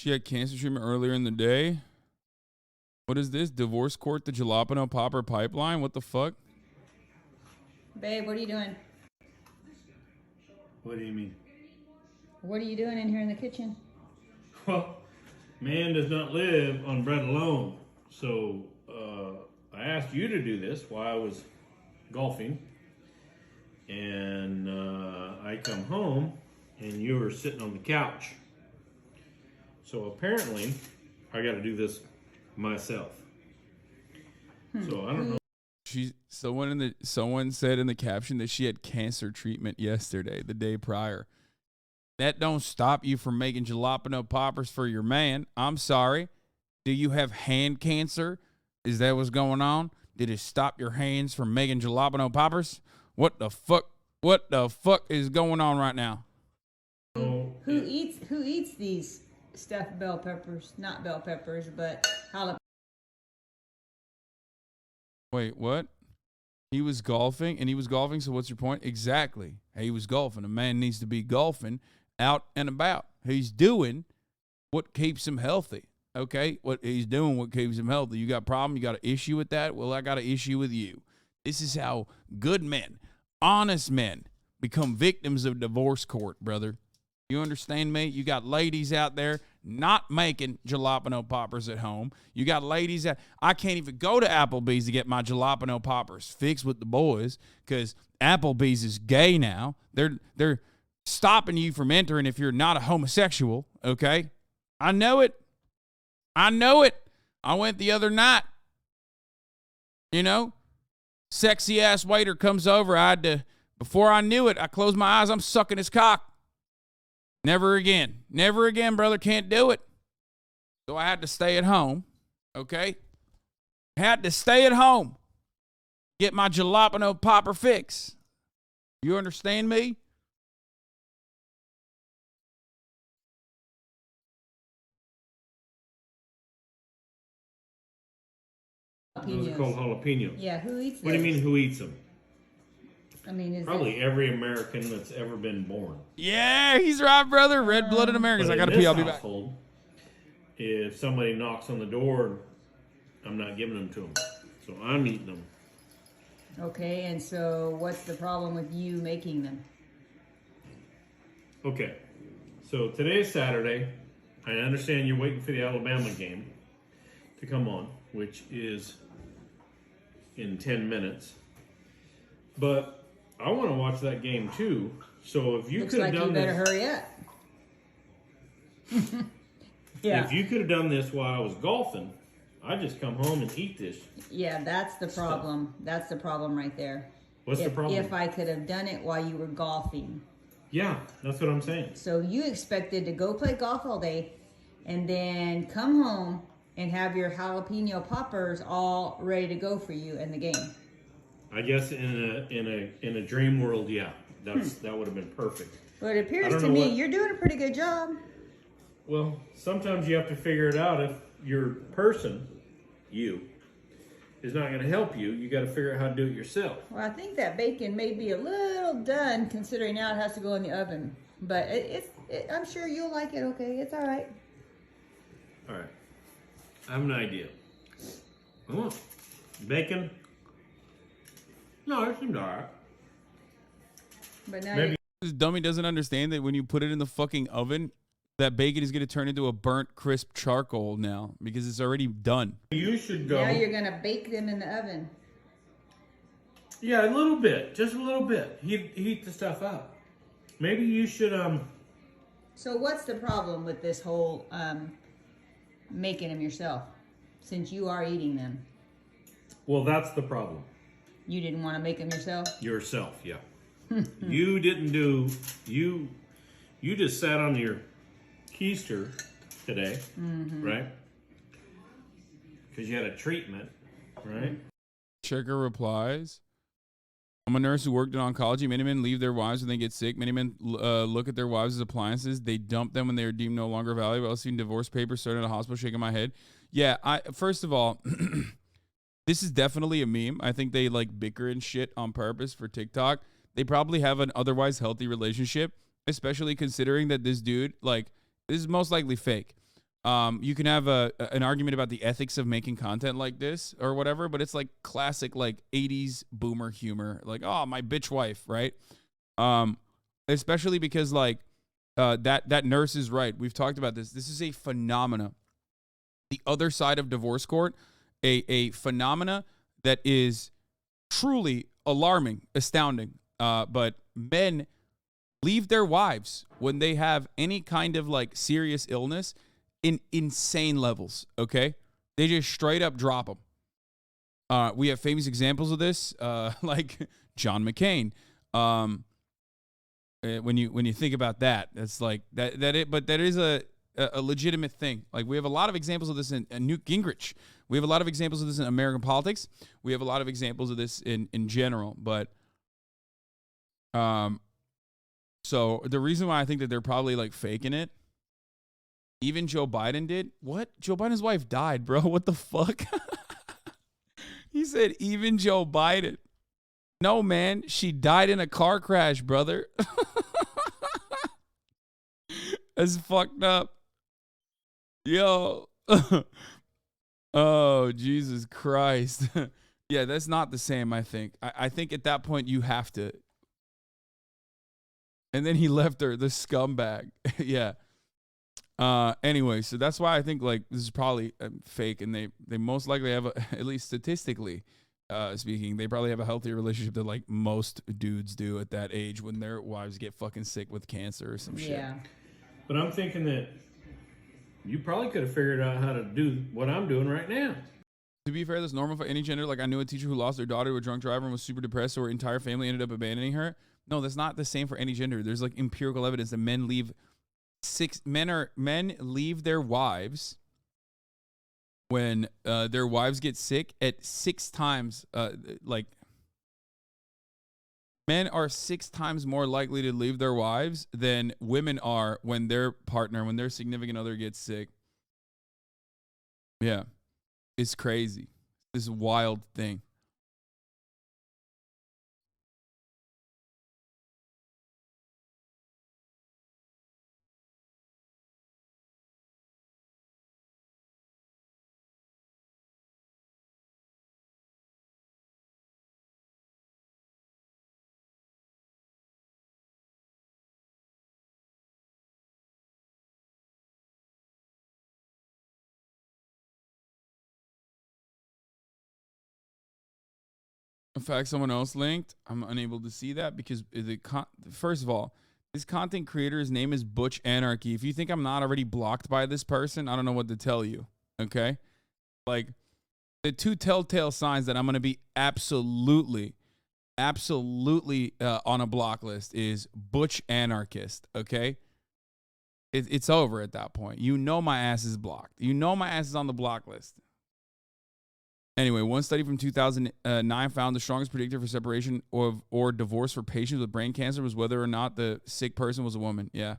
She had cancer treatment earlier in the day. What is this? Divorce court, the Jalapeno Popper pipeline? What the fuck? Babe, what are you doing? What do you mean? What are you doing in here in the kitchen? Well, man does not live on bread alone. So I asked you to do this while I was golfing. And I come home and you were sitting on the couch. So apparently I got to do this myself. So I don't know. Someone said in the caption that she had cancer treatment yesterday, the day prior. That don't stop you from making jalapeno poppers for your man. I'm sorry. Do you have hand cancer? Is that what's going on? Did it stop your hands from making jalapeno poppers? What the fuck? What the fuck is going on right now? Who eats these stuffed bell peppers? Not bell peppers, but jalapeno. Wait, what? He was golfing, so what's your point? Exactly. He was golfing. A man needs to be golfing out and about. He's doing what keeps him healthy, okay? What he's doing what keeps him healthy. You got a problem? You got an issue with that? Well, I got an issue with you. This is how good men, honest men, become victims of divorce court, brother. You understand me? You got ladies out there not making jalapeno poppers at home. You got ladies that I can't even go to Applebee's to get my jalapeno poppers fixed with the boys because Applebee's is gay now. They're stopping you from entering if you're not a homosexual, okay? I know it. I went the other night. You know? Sexy ass waiter comes over. Before I knew it, I closed my eyes. I'm sucking his cock. Never again. Never again, brother. Can't do it. So I had to stay at home, okay? Had to stay at home. Get my jalapeno popper fix. You understand me? Those are called jalapenos. Yeah, who eats them? What do you mean, who eats them? I mean, is Probably every American that's ever been born. Yeah, he's right, brother. Red-blooded Americans. I got to pee. I'll be back. If somebody knocks on the door, I'm not giving them to them. So I'm eating them. Okay, and so what's the problem with you making them? Okay, so today is Saturday. I understand you're waiting for the Alabama game to come on, which is in 10 minutes. But I want to watch that game too. So if you could have done this, you better hurry up. Yeah. If you could have done this while I was golfing, I'd just come home and eat this. Yeah, that's the problem. That's the problem right there. What's the problem? If I could have done it while you were golfing. Yeah, that's what I'm saying. So you expected to go play golf all day and then come home and have your jalapeno poppers all ready to go for you in the game. I guess in a dream world, yeah, that would have been perfect. But it appears to me you're doing a pretty good job. Well, sometimes you have to figure it out. If your person, you, is not going to help you, you got to figure out how to do it yourself. Well, I think that bacon may be a little done considering now it has to go in the oven. But I'm sure you'll like it. Okay, it's all right. All right, I have an idea. Oh, bacon. No, it seemed all right. But now Maybe This dummy doesn't understand that when you put it in the fucking oven, that bacon is going to turn into a burnt, crisp charcoal now because it's already done. you should go. now you're going to bake them in the oven. Yeah, a little bit, just a little bit. Heat the stuff up. Maybe you should So what's the problem with this whole making them yourself since you are eating them? Well, that's the problem. You didn't want to make them yourself? Yourself, yeah. You didn't do you just sat on your keister today, right? Because you had a treatment, right? Checker replies, I'm a nurse who worked in oncology. Many men leave their wives when they get sick. Many men look at their wives as appliances. They dump them when they are deemed no longer valuable. I've seen divorce papers started at a hospital, shaking my head. Yeah, first of all, this is definitely a meme. I think they like bicker and shit on purpose for TikTok. They probably have an otherwise healthy relationship, especially considering that this dude, like, this is most likely fake. You can have an argument about the ethics of making content like this or whatever, but it's like classic like 80s boomer humor, like, oh, my bitch wife, right? Especially because like that nurse is right. We've talked about this. This is a phenomena. The other side of divorce court, a phenomena that is truly alarming, astounding. But men leave their wives when they have any kind of like serious illness in insane levels, okay? They just straight up drop them. We have famous examples of this, like John McCain. When you think about that, it's like but that is a legitimate thing. Like we have a lot of examples of this in Newt Gingrich. We have a lot of examples of this in American politics. We have a lot of examples of this in general. But so the reason why I think that they're probably like faking it, even Joe Biden did. What? Joe Biden's wife died, bro. What the fuck? He said even Joe Biden. No, man, she died in a car crash, brother. That's fucked up. Yo. Oh, Jesus Christ. Yeah, that's not the same, I think. I think at that point you have to. And then he left her, the scumbag. Yeah. Anyway, so that's why I think like this is probably fake, and they most likely have at least statistically speaking, they probably have a healthier relationship than like most dudes do at that age when their wives get fucking sick with cancer or some shit. Yeah. But I'm thinking that you probably could have figured out how to do what I'm doing right now. To be fair, that's normal for any gender. Like I knew a teacher who lost their daughter to a drunk driver and was super depressed, so her entire family ended up abandoning her. No, that's not the same for any gender. There's like empirical evidence that men leave their wives when their wives get sick at 6 times. Like men are 6 times more likely to leave their wives than women are when their significant other gets sick. Yeah, it's crazy. This wild thing. In fact, someone else linked. I'm unable to see that because first of all, this content creator's name is Butch Anarchy. If you think I'm not already blocked by this person, I don't know what to tell you. Okay? Like, the 2 telltale signs that I'm going to be absolutely on a block list is Butch Anarchist. Okay? It's over at that point. You know my ass is blocked. You know my ass is on the block list. Anyway, one study from 2009 found the strongest predictor for separation or divorce for patients with brain cancer was whether or not the sick person was a woman. Yeah.